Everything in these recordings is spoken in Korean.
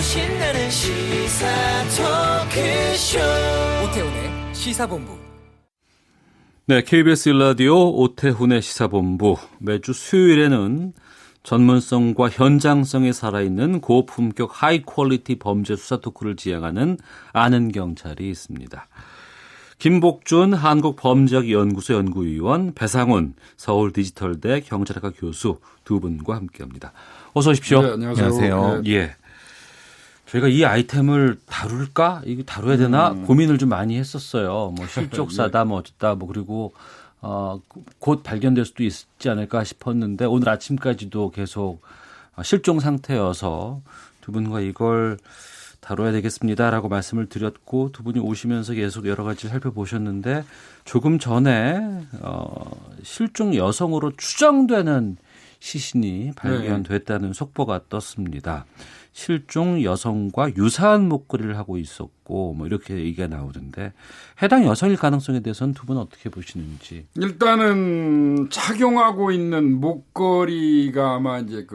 신나는 시사 토크쇼 오태훈의 시사본부. 네, KBS 1라디오 오태훈의 시사본부. 매주 수요일에는 전문성과 현장성이 살아있는 고품격 하이 퀄리티 범죄 수사 토크를 지향하는 아는 경찰이 있습니다. 김복준 한국범죄학연구소 연구위원, 배상훈 서울디지털대 경찰학과 교수 두 분과 함께합니다. 어서 오십시오. 네, 안녕하세요. 예. 저희가 이 아이템을 다룰까? 이거 다뤄야 되나? 고민을 좀 많이 했었어요. 뭐 실족사다, 뭐 어쩌다, 뭐 그리고 곧 발견될 수도 있지 않을까 싶었는데 오늘 아침까지도 계속 실종 상태여서 두 분과 이걸 다뤄야 되겠습니다라고 말씀을 드렸고 두 분이 오시면서 계속 여러 가지 살펴보셨는데 조금 전에 실종 여성으로 추정되는 시신이 발견됐다는 속보가 떴습니다. 실종 여성과 유사한 목걸이를 하고 있었고 뭐 이렇게 얘기가 나오던데 해당 여성일 가능성에 대해서는 두 분 어떻게 보시는지. 일단은 착용하고 있는 목걸이가 아마 이제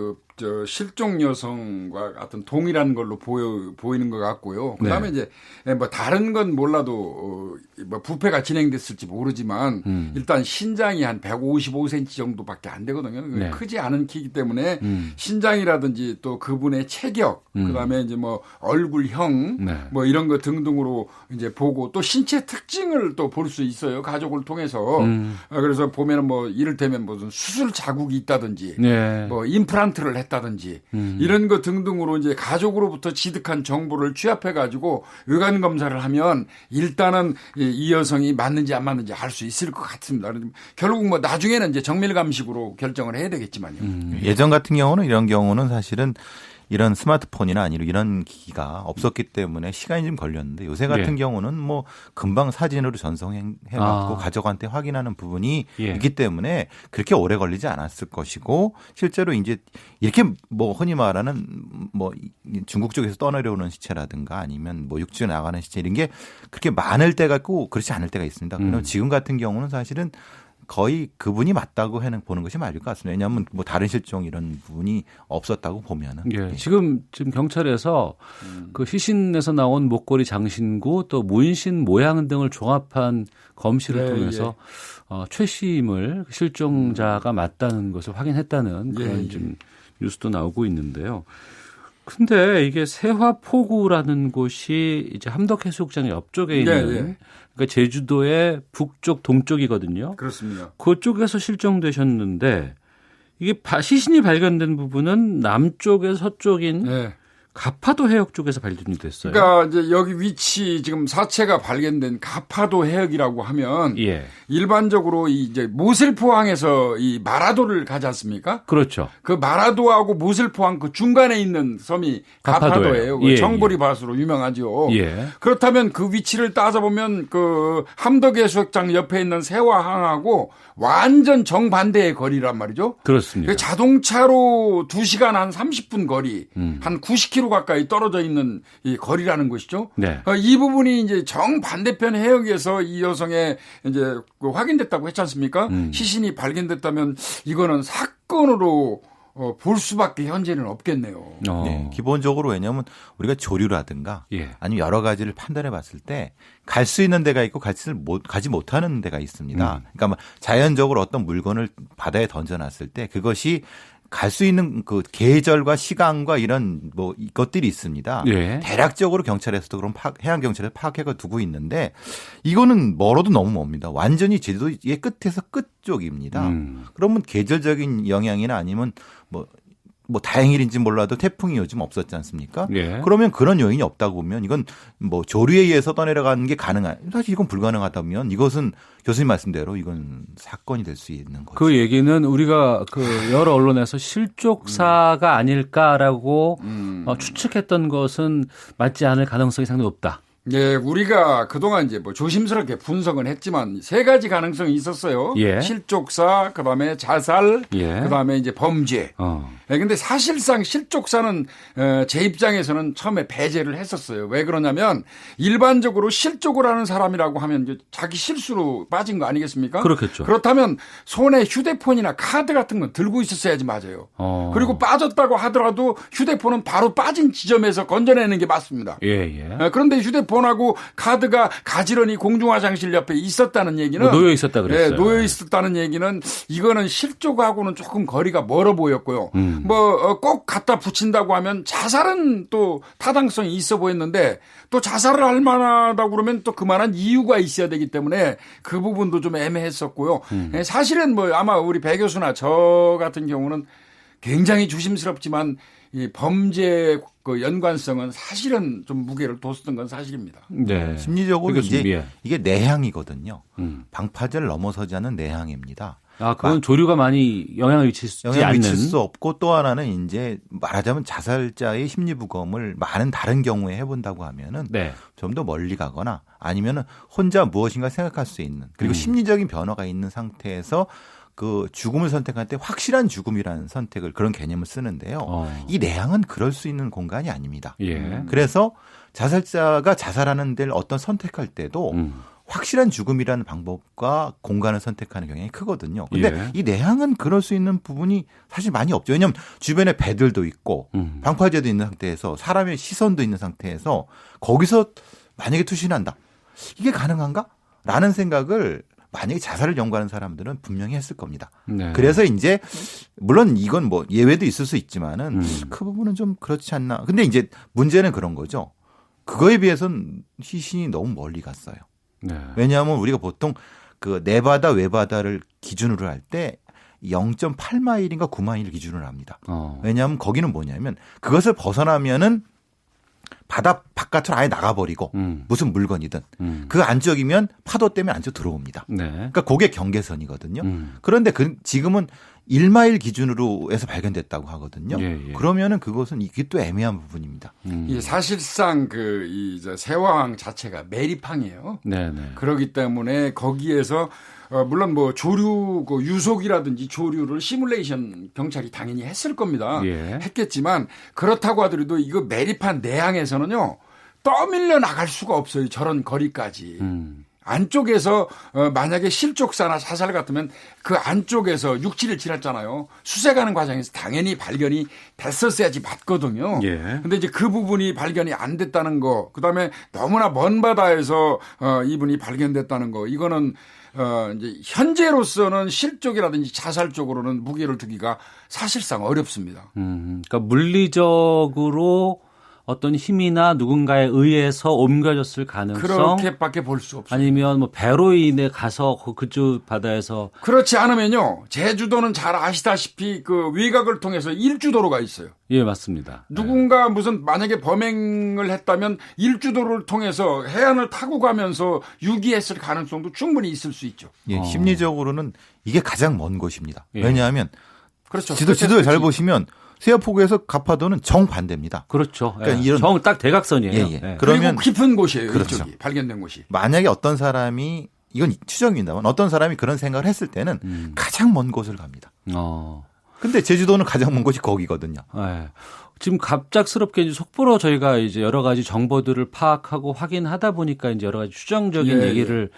실종 여성과 같은 동일한 걸로 보이는 것 같고요. 그다음에 이제 뭐 다른 건 몰라도 뭐 부패가 진행됐을지 모르지만 일단 신장이 한 155cm 정도밖에 안 되거든요. 네. 크지 않은 키이기 때문에 신장이라든지 또 그분의 체격, 그다음에 이제 뭐 얼굴형, 뭐 이런 거 등등으로 이제 보고 또 신체 특징을 또 볼 수 있어요. 가족을 통해서. 그래서 보면은 뭐 이를테면 무슨 수술 자국이 있다든지, 뭐 임플란트를 했다든지 이런 거 등등으로 이제 가족으로부터 취득한 정보를 취합해 가지고 의관 검사를 하면 일단은 이 여성이 맞는지 안 맞는지 알 수 있을 것 같습니다. 결국 뭐 나중에는 이제 정밀감식으로 결정을 해야 되겠지만요. 예전 같은 경우는 이런 경우는 사실은 이런 스마트폰이나 아니면 이런 기기가 없었기 때문에 시간이 좀 걸렸는데 요새 같은 경우는 뭐 금방 사진으로 전송해갖고 가족한테 확인하는 부분이 있기 때문에 그렇게 오래 걸리지 않았을 것이고 실제로 이제 이렇게 뭐 흔히 말하는 뭐 중국 쪽에서 떠내려오는 시체라든가 아니면 뭐 육지에 나가는 시체 이런 게 그렇게 많을 때가 있고 그렇지 않을 때가 있습니다. 그러면 지금 같은 경우는 사실은 거의 그분이 맞다고 보는 것이 맞을 것 같습니다. 왜냐하면 뭐 다른 실종 이런 부분이 없었다고 보면은. 예. 지금 경찰에서 그 시신에서 나온 목걸이 장신구 또 문신 모양 등을 종합한 검시를 통해서 최씨임을 실종자가 맞다는 것을 확인했다는 그런 좀 뉴스도 나오고 있는데요. 근데 이게 세화포구라는 곳이 이제 함덕해수욕장 옆쪽에 있는 그러니까 제주도의 북쪽 동쪽이거든요. 그렇습니다. 그쪽에서 실종되셨는데 이게 시신이 발견된 부분은 남쪽에서 서쪽인 가파도 해역 쪽에서 발견이 됐어요. 그러니까 이제 여기 위치 지금 사체가 발견된 가파도 해역이라고 하면 일반적으로 이제 모슬포항에서 이 마라도를 가지 않습니까? 그렇죠. 그 마라도하고 모슬포항 그 중간에 있는 섬이 가파도예요. 그 정보리밭으로 유명하죠. 그렇다면 그 위치를 따져보면 그 함덕해수욕장 옆에 있는 세화항하고 완전 정반대의 거리란 말이죠. 그렇습니다. 자동차로 2시간 한 30분 거리, 한 90km 가까이 떨어져 있는 이 거리라는 것이죠. 이 부분이 이제 정반대편 해역에서 이 여성의 이제 확인됐다고 했지 않습니까? 시신이 발견됐다면 이거는 사건으로 볼 수밖에 현재는 없겠네요. 네, 기본적으로 왜냐하면 우리가 조류라든가 아니면 여러 가지를 판단해 봤을 때 갈 수 있는 데가 있고 가지 못하는 데가 있습니다. 그러니까 뭐 자연적으로 어떤 물건을 바다에 던져놨을 때 그것이 갈 수 있는 그 계절과 시간과 이런 뭐 것들이 있습니다. 대략적으로 경찰에서도 그런 해양경찰에서 파악해 두고 있는데 이거는 멀어도 너무 멉니다. 완전히 제주도의 끝에서 끝 쪽입니다. 그러면 계절적인 영향이나 아니면 뭐 다행일인지 몰라도 태풍이 요즘 없었지 않습니까? 그러면 그런 요인이 없다고 보면 이건 뭐 조류에 의해서 떠내려가는 게 사실 이건 불가능하다면 이것은 교수님 말씀대로 이건 사건이 될 수 있는 거죠. 그 얘기는 우리가 그 여러 언론에서 실족사가 아닐까라고 추측했던 것은 맞지 않을 가능성이 상당히 높다. 예, 우리가 그동안 이제 뭐 조심스럽게 분석은 했지만 세 가지 가능성이 있었어요. 예. 실족사, 그다음에 자살, 예. 그다음에 이제 범죄. 예, 근데 사실상 실족사는 제 입장에서는 처음에 배제를 했었어요. 왜 그러냐면 일반적으로 실족을 하는 사람이라고 하면 이제 자기 실수로 빠진 거 아니겠습니까? 그렇겠죠. 그렇다면 손에 휴대폰이나 카드 같은 건 들고 있었어야지 맞아요. 그리고 빠졌다고 하더라도 휴대폰은 바로 빠진 지점에서 건져내는 게 맞습니다. 예. 그런데 휴대폰하고 카드가 가지런히 공중화장실 옆에 있었다는 얘기는 놓여 있었다 그랬어요. 네, 놓여 있었다는 얘기는 이거는 실족하고는 조금 거리가 멀어 보였고요. 꼭 갖다 붙인다고 하면 자살은 또 타당성이 있어 보였는데 또 자살을 할 만하다고 그러면 또 그만한 이유가 있어야 되기 때문에 그 부분도 좀 애매했었고요. 사실은 뭐 아마 우리 배 교수나 저 같은 경우는 굉장히 조심스럽지만 이 범죄 그 연관성은 사실은 좀 무게를 뒀었던 건 사실입니다. 네. 심리적으로 이제 이게 내향이거든요. 방파제를 넘어서지 않는 내향입니다. 아, 그건 조류가 많이 영향을 미칠 수 없고 또 하나는 이제 말하자면 자살자의 심리부검을 많은 다른 경우에 해본다고 하면은 네. 좀 더 멀리 가거나 아니면은 혼자 무엇인가 생각할 수 있는 그리고 심리적인 변화가 있는 상태에서 그 죽음을 선택할 때 확실한 죽음이라는 선택을 그런 개념을 쓰는데요. 이 내향은 그럴 수 있는 공간이 아닙니다. 예. 그래서 자살자가 자살하는 데를 어떤 선택할 때도 확실한 죽음이라는 방법과 공간을 선택하는 경향이 크거든요. 근데 이 내향은 그럴 수 있는 부분이 사실 많이 없죠. 왜냐하면 주변에 배들도 있고 방파제도 있는 상태에서 사람의 시선도 있는 상태에서 거기서 만약에 투신한다. 이게 가능한가? 라는 생각을 만약에 자살을 연구하는 사람들은 분명히 했을 겁니다. 네. 그래서 이제 물론 이건 뭐 예외도 있을 수 있지만은 그 부분은 좀 그렇지 않나. 근데 이제 문제는 그런 거죠. 그거에 비해서는 시신이 너무 멀리 갔어요. 네. 왜냐하면 우리가 보통 그 내바다 외바다를 기준으로 할 때 0.8마일인가 9마일 기준으로 합니다. 왜냐하면 거기는 뭐냐면 그것을 벗어나면은 바다 바깥으로 아예 나가버리고 무슨 물건이든 그 안쪽이면 파도 때문에 안쪽 들어옵니다. 네. 그러니까 그게 경계선이거든요. 그런데 지금은 1마일 기준으로 해서 발견됐다고 하거든요. 예. 그러면은 그것은 이게 또 애매한 부분입니다. 이 사실상 이 세화항 자체가 매립항이에요. 네네. 그렇기 때문에 거기에서 물론 뭐 조류 그 유속이라든지 조류를 시뮬레이션 경찰이 당연히 했을 겁니다. 예. 했겠지만 그렇다고 하더라도 이거 매립한 내항에서는요 떠밀려 나갈 수가 없어요. 저런 거리까지. 안쪽에서 만약에 실족사나 자살 같으면 그 안쪽에서 6, 7일 지났잖아요. 수색하는 과정에서 당연히 발견이 됐었어야지 맞거든요. 그런데 이제 그 부분이 발견이 안 됐다는 거, 그다음에 너무나 먼 바다에서 이분이 발견됐다는 거, 이거는 이제 현재로서는 실족이라든지 자살 쪽으로는 무게를 두기가 사실상 어렵습니다. 그러니까 물리적으로 어떤 힘이나 누군가에 의해서 옮겨졌을 가능성, 그렇게밖에 볼 수 없어요. 아니면 뭐 배로 인해 가서 그쪽 바다에서 그렇지 않으면요 제주도는 잘 아시다시피 그 외곽을 통해서 일주도로가 있어요. 예, 맞습니다. 누군가 무슨 만약에 범행을 했다면 일주도를 통해서 해안을 타고 가면서 유기했을 가능성도 충분히 있을 수 있죠. 예, 심리적으로는 이게 가장 먼 곳입니다. 예. 왜냐하면 그렇죠. 지도를 잘 보시면 세아포구에서 가파도는 정반대입니다. 그렇죠. 그러니까 예. 이런 딱 대각선이에요. 예. 예. 그러면 깊은 곳이에요. 그렇죠. 이쪽이 발견된 곳이. 만약에 어떤 사람이 이건 추정입니다만 어떤 사람이 그런 생각을 했을 때는 가장 먼 곳을 갑니다. 근데 제주도는 가장 먼 곳이 거기거든요. 예. 지금 갑작스럽게 이제 속보로 저희가 이제 여러 가지 정보들을 파악하고 확인하다 보니까 이제 여러 가지 추정적인 얘기를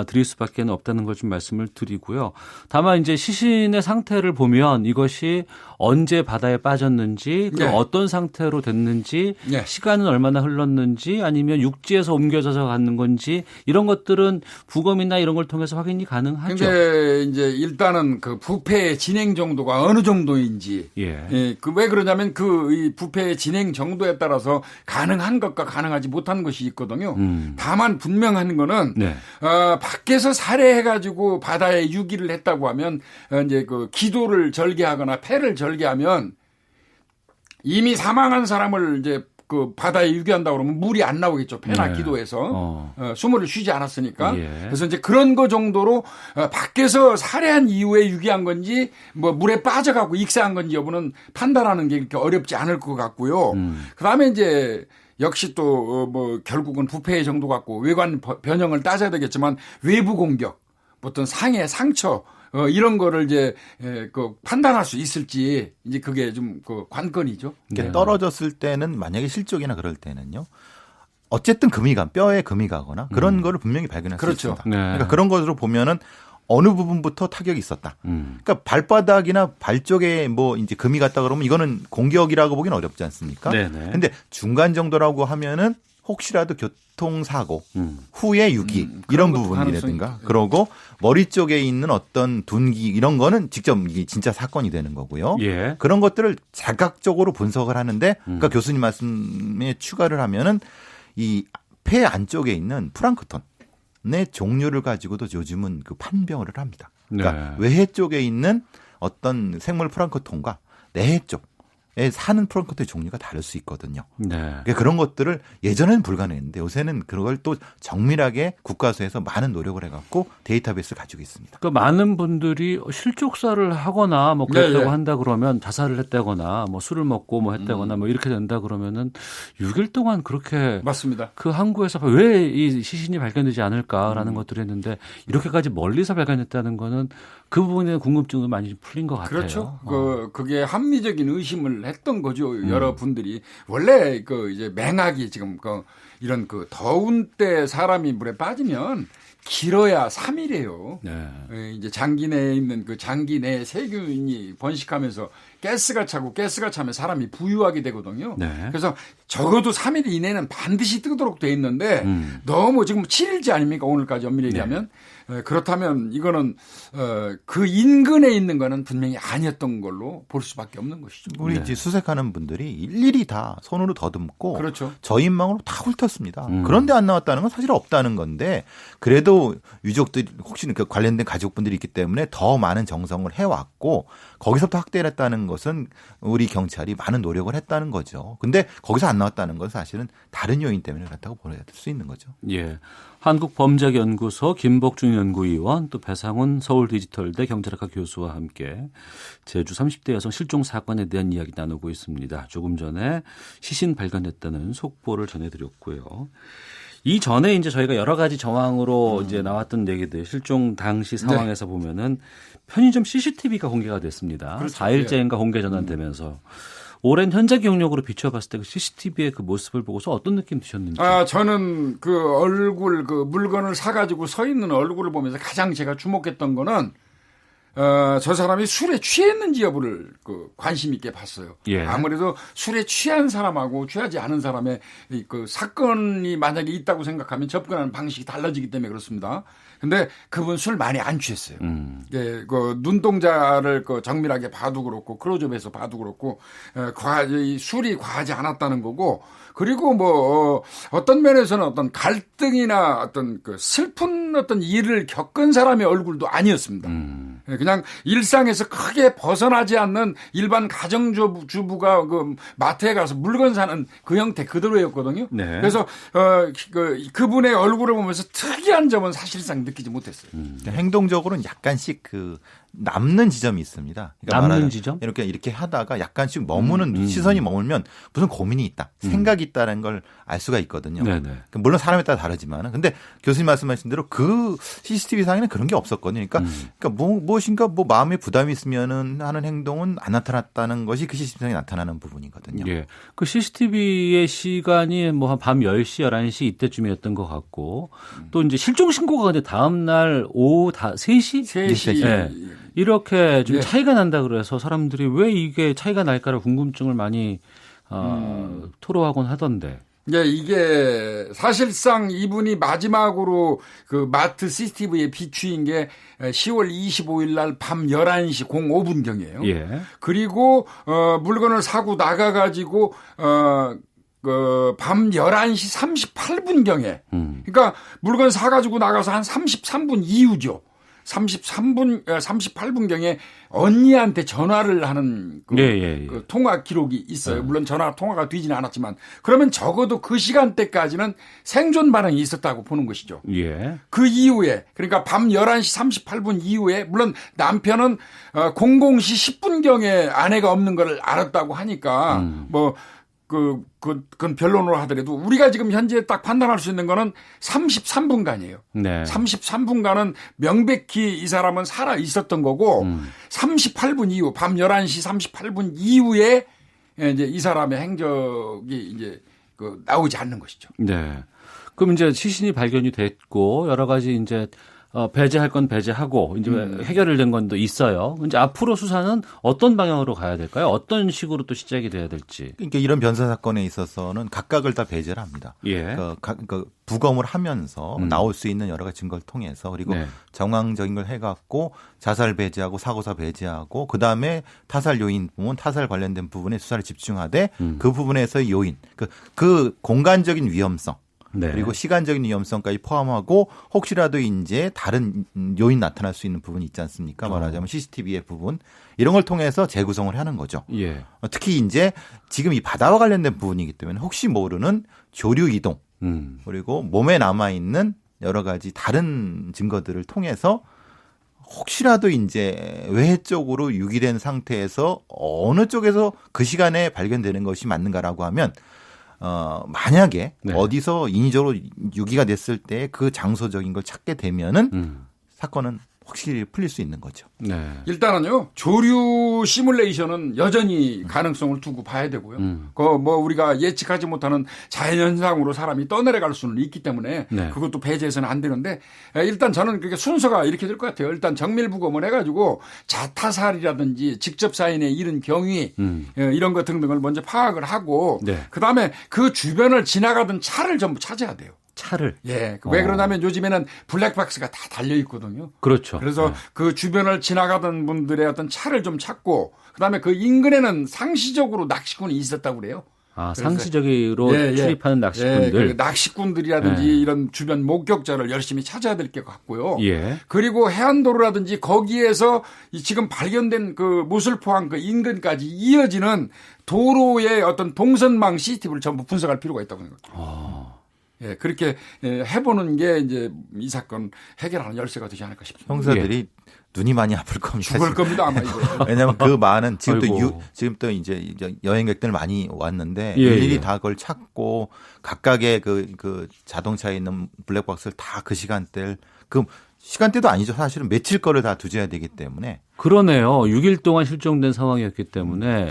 드릴 수밖에 없다는 걸 좀 말씀을 드리고요. 다만 이제 시신의 상태를 보면 이것이 언제 바다에 빠졌는지, 어떤 상태로 됐는지, 시간은 얼마나 흘렀는지, 아니면 육지에서 옮겨져서 가는 건지 이런 것들은 부검이나 이런 걸 통해서 확인이 가능하죠. 근데 이제 일단은 그 부패의 진행 정도가 어느 정도인지, 왜 그러냐면 이 부패의 진행 정도에 따라서 가능한 것과 가능하지 못한 것이 있거든요. 다만 분명한 거는 밖에서 살해해가지고 바다에 유기를 했다고 하면 이제 그 기도를 절개하거나 폐를 절개하면 이미 사망한 사람을 이제 그 바다에 유기한다고 그러면 물이 안 나오겠죠. 폐나 기도에서 숨을 쉬지 않았으니까. 그래서 이제 그런 거 정도로 밖에서 살해한 이후에 유기한 건지 뭐 물에 빠져가고 익사한 건지 여부는 판단하는 게 그렇게 어렵지 않을 것 같고요. 그다음에 이제 역시 또 뭐 결국은 부패의 정도 갖고 외관 변형을 따져야 되겠지만 외부 공격, 어떤 상해, 상처 이런 거를 이제 그 판단할 수 있을지 이제 그게 좀 그 관건이죠. 그러니까 떨어졌을 때는 만약에 실족이나 그럴 때는요. 어쨌든 뼈에 금이 가거나 그런 거를 분명히 발견할 수 있습니다. 네. 그러니까 그런 것으로 보면은 어느 부분부터 타격이 있었다. 그러니까 발바닥이나 발 쪽에 뭐 이제 금이 갔다 그러면 이거는 공격이라고 보기는 어렵지 않습니까? 그런데 중간 정도라고 하면은 혹시라도 교통사고 후에 유기 이런 부분이라든가 그러고 머리 쪽에 있는 어떤 둔기 이런 거는 직접 이게 진짜 사건이 되는 거고요. 예. 그런 것들을 자각적으로 분석을 하는데 그러니까 교수님 말씀에 추가를 하면은 이 폐 안쪽에 있는 플랑크톤의 종류를 가지고도 요즘은 그 판별을 합니다. 그러니까 외해 쪽에 있는 어떤 생물 플랑크톤과 내해 쪽에 사는 플랑크톤의 종류가 다를 수 있거든요. 그러니까 그런 것들을 예전에는 불가능했는데 요새는 그걸 또 정밀하게 국가수에서 많은 노력을 해갖고 데이터베이스를 가지고 있습니다. 그러니까 많은 분들이 실족사를 하거나 뭐 그랬다고 한다 그러면 자살을 했다거나 뭐 술을 먹고 뭐 했다거나 뭐 이렇게 된다 그러면은 6일 동안 그렇게 맞습니다. 그 항구에서 왜 이 시신이 발견되지 않을까라는 것들을 했는데 이렇게까지 멀리서 발견했다는 거는 그 부분에 대한 궁금증도 많이 풀린 것 같아요. 그렇죠. 그게 합리적인 의심을 했던 거죠. 여러분들이 원래 그 이제 맹학이 지금 이런 그 더운 때 사람이 물에 빠지면 길어야 3일이에요. 이제 장기 내에 있는 그 장기 내 세균이 번식하면서 가스가 차고 가스가 차면 사람이 부유하게 되거든요. 그래서 적어도 3일 이내는 반드시 뜨도록 돼 있는데 너무 지금 7일째 아닙니까? 오늘까지 엄밀히 얘기하면. 그렇다면 이거는 그 인근에 있는 거는 분명히 아니었던 걸로 볼 수밖에 없는 것이죠. 우리 이제 수색하는 분들이 일일이 다 손으로 더듬고 그렇죠. 저인망으로 다 훑었습니다. 그런데 안 나왔다는 건 사실 없다는 건데 그래도 유족들이 혹시 그 관련된 가족분들이 있기 때문에 더 많은 정성을 해왔고 거기서부터 확대를 했다는 것은 우리 경찰이 많은 노력을 했다는 거죠. 근데 거기서 안 나왔다는 건 사실은 다른 요인 때문에 그렇다고 볼 수 있는 거죠. 예. 한국범죄연구소 김복중 연구위원 또 배상훈 서울디지털대 경찰학과 교수와 함께 제주 30대 여성 실종 사건에 대한 이야기 나누고 있습니다. 조금 전에 시신 발견됐다는 속보를 전해드렸고요. 이전에 이제 저희가 여러 가지 정황으로 이제 나왔던 얘기들 실종 당시 상황에서 보면은 편의점 CCTV가 공개가 됐습니다. 그렇죠. 4일째인가 공개 전환되면서 오랜 현장 경력으로 비춰봤을 때 그 CCTV의 그 모습을 보고서 어떤 느낌 드셨는지? 저는 그 얼굴 그 물건을 사가지고 서 있는 얼굴을 보면서 가장 제가 주목했던 거는 저 사람이 술에 취했는지 여부를 그 관심 있게 봤어요. 아무래도 술에 취한 사람하고 취하지 않은 사람의 그 사건이 만약에 있다고 생각하면 접근하는 방식이 달라지기 때문에 그렇습니다. 근데 그분 술 많이 안 취했어요. 예, 그 눈동자를 그 정밀하게 봐도 그렇고 클로즈업해서 봐도 그렇고 술이 과하지 않았다는 거고 그리고 뭐 어떤 면에서는 어떤 갈등이나 어떤 그 슬픈 어떤 일을 겪은 사람의 얼굴도 아니었습니다. 그냥 일상에서 크게 벗어나지 않는 일반 가정주부가 그 마트에 가서 물건 사는 그 형태 그대로였거든요. 그래서 그분의 얼굴을 보면서 특이한 점은 사실상 느끼지 못했어요. 행동적으로는 약간씩 그 남는 지점이 있습니다. 그러니까 남는 지점? 이렇게 하다가 약간씩 머무는 시선이 머물면 무슨 고민이 있다, 생각이 있다는 걸 알 수가 있거든요. 물론 사람에 따라 다르지만, 근데 교수님 말씀하신 대로 그 CCTV 상에는 그런 게 없었거든요. 그러니까 무엇인가 뭐 마음에 부담이 있으면은 하는 행동은 안 나타났다는 것이 그 CCTV 상에 나타나는 부분이거든요. 예. 그 CCTV의 시간이 뭐 한 밤 10시, 11시 이때쯤이었던 것 같고 또 이제 실종 신고가 근데 다음 날 오후 3시? 3시. 예. 이렇게 좀 차이가 난다 그래서 사람들이 왜 이게 차이가 날까를 궁금증을 많이 토로하곤 하던데. 예, 이게 사실상 이분이 마지막으로 그 마트 CCTV에 비추인 게 10월 25일 날 밤 11시 05분경이에요. 그리고 물건을 사고 나가 가지고 밤 11시 38분경에 그러니까 물건 사 가지고 나가서 한 33분 이후죠. 38분경에 언니한테 전화를 하는 그 통화 기록이 있어요. 물론 통화가 되지는 않았지만 그러면 적어도 그 시간대까지는 생존 반응이 있었다고 보는 것이죠. 그 이후에 그러니까 밤 11시 38분 이후에 물론 남편은 00시 10분경에 아내가 없는 걸 알았다고 하니까 그건 변론으로 하더라도 우리가 지금 현재 딱 판단할 수 있는 거는 33분간이에요. 네. 33분간은 명백히 이 사람은 살아 있었던 거고 38분 이후 밤 11시 38분 이후에 이제 이 사람의 행적이 이제 나오지 않는 것이죠. 네. 그럼 이제 시신이 발견이 됐고 여러 가지 이제 배제할 건 배제하고 이제 해결된 건 또 있어요. 이제 앞으로 수사는 어떤 방향으로 가야 될까요? 어떤 식으로 또 시작이 돼야 될지. 그러니까 이런 변사 사건에 있어서는 각각을 다 배제를 합니다. 예. 그러니까 부검을 하면서 나올 수 있는 여러 가지 증거를 통해서 그리고 네. 정황적인 걸 해갖고 자살 배제하고 사고사 배제하고 그다음에 타살 요인 부분, 타살 관련된 부분에 수사를 집중하되 그 부분에서의 요인, 그 공간적인 위험성. 네. 그리고 시간적인 위험성까지 포함하고 혹시라도 이제 다른 요인 나타날 수 있는 부분이 있지 않습니까? 말하자면 CCTV의 부분 이런 걸 통해서 재구성을 하는 거죠. 예. 특히 이제 지금 이 바다와 관련된 부분이기 때문에 혹시 모르는 조류 이동 그리고 몸에 남아 있는 여러 가지 다른 증거들을 통해서 혹시라도 이제 외해 쪽으로 유기된 상태에서 어느 쪽에서 그 시간에 발견되는 것이 맞는가라고 하면 만약에 네. 어디서 인위적으로 유기가 됐을 때 그 장소적인 걸 찾게 되면은 사건은 확실히 풀릴 수 있는 거죠. 네. 일단은요, 조류 시뮬레이션은 여전히 가능성을 두고 봐야 되고요. 우리가 예측하지 못하는 자연현상으로 사람이 떠내려갈 수는 있기 때문에 네. 그것도 배제해서는 안 되는데 일단 저는 그게 순서가 이렇게 될 것 같아요. 일단 정밀부검을 해가지고 자타살이라든지 직접 사인에 이른 경위 이런 것 등등을 먼저 파악을 하고 네. 그다음에 그 주변을 지나가던 차를 전부 찾아야 돼요. 차를. 예. 왜 그러냐면 요즘에는 블랙박스가 다 달려 있거든요. 그렇죠. 그래서 네. 그 주변을 지나가던 분들의 어떤 차를 좀 찾고 그다음에 그 인근에는 상시적으로 낚시꾼이 있었다고 그래요. 아, 상시적으로 출입하는 낚시꾼들. 그 낚시꾼들이라든지 이런 주변 목격자를 열심히 찾아야 될 것 같고요. 예. 그리고 해안도로라든지 거기에서 지금 발견된 그 모슬포항 그 인근까지 이어지는 도로의 어떤 동선망 CCTV를 전부 분석할 필요가 있다고 생각합니다. 예, 그렇게 해보는 게 이제 이 사건 해결하는 열쇠가 되지 않을까 싶습니다. 형사들이 눈이 많이 아플 겁니다. 죽을 겁니다 아마 이거. 왜냐하면 그 많은 아이고. 지금 또 이제 여행객들 많이 왔는데 예, 일일이 예. 다 그걸 찾고 각각의 그 자동차에 있는 블랙박스를 다 그 시간대를 그 시간대도 아니죠. 사실은 며칠 거를 다 두져야 되기 때문에. 그러네요. 6일 동안 실종된 상황이었기 때문에.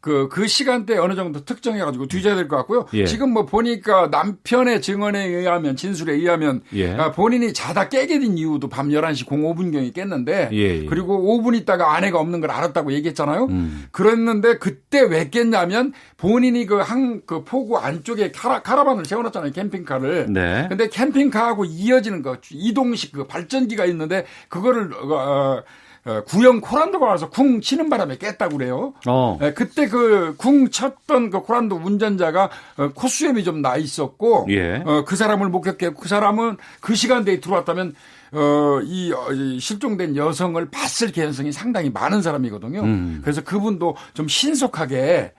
그 시간대 어느 정도 특정해가지고 뒤져야 될 것 같고요. 예. 지금 뭐 보니까 남편의 증언에 의하면 진술에 의하면 예. 본인이 자다 깨게 된 이유도 밤 11시 05분경에 깼는데 예. 그리고 5분 있다가 아내가 없는 걸 알았다고 얘기했잖아요. 그랬는데 그때 왜 깼냐면 본인이 그 포구 안쪽에 카라반을 세워놨잖아요. 캠핑카를. 네. 근데 캠핑카하고 이어지는 이동식 그 발전기가 있는데 그거를 구형 코란도가 와서 쿵 치는 바람에 깼다고 그래요. 그때 그 쿵 쳤던 그 코란도 운전자가 콧수염이 좀 나 있었고, 예. 그 사람을 목격했고, 그 사람은 그 시간대에 들어왔다면, 이 실종된 여성을 봤을 개연성이 상당히 많은 사람이거든요. 그래서 그분도 좀 신속하게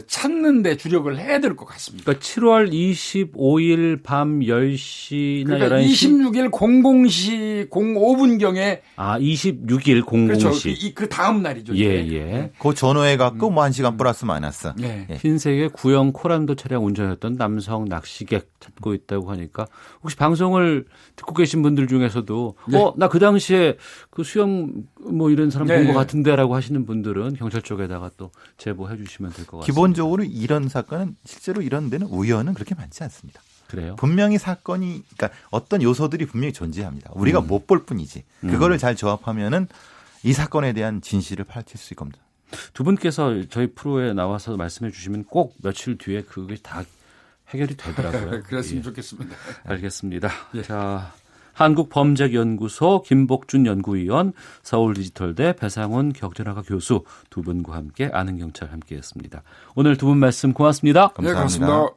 찾는 데 주력을 해야 될 것 같습니다. 그러니까 7월 25일 밤 10시나 그러니까 11시. 26일 00시 05분경에 26일 00시. 그렇죠. 그 다음 날이죠. 예. 그 전후해 갖고 뭐 1시간 플러스 마이너스. 네. 흰색의 구형 코란도 차량 운전했던 남성 낚시객 찾고 있다고 하니까 혹시 방송을 듣고 계신 분들 중에서도 나 그 당시에 그 수영 뭐 이런 사람 본 것 같은데라고 하시는 분들은 경찰 쪽에다가 또 제보해 주시면 될 것 같습니다. 기본적으로 이런 사건은 실제로 이런 데는 우연은 그렇게 많지 않습니다. 그래요? 분명히 그러니까 어떤 요소들이 분명히 존재합니다. 우리가 못 볼 뿐이지. 그거를 잘 조합하면은 이 사건에 대한 진실을 파헤칠 수 있을 겁니다. 두 분께서 저희 프로에 나와서 말씀해 주시면 꼭 며칠 뒤에 그게 다 해결이 되더라고요. 그랬으면 좋겠습니다. 알겠습니다. 자, 한국범죄연구소 김복준 연구위원, 서울디지털대 배상훈 경찰학과 교수 두 분과 함께 아는 경찰 함께했습니다. 오늘 두 분 말씀 고맙습니다. 네, 고맙습니다.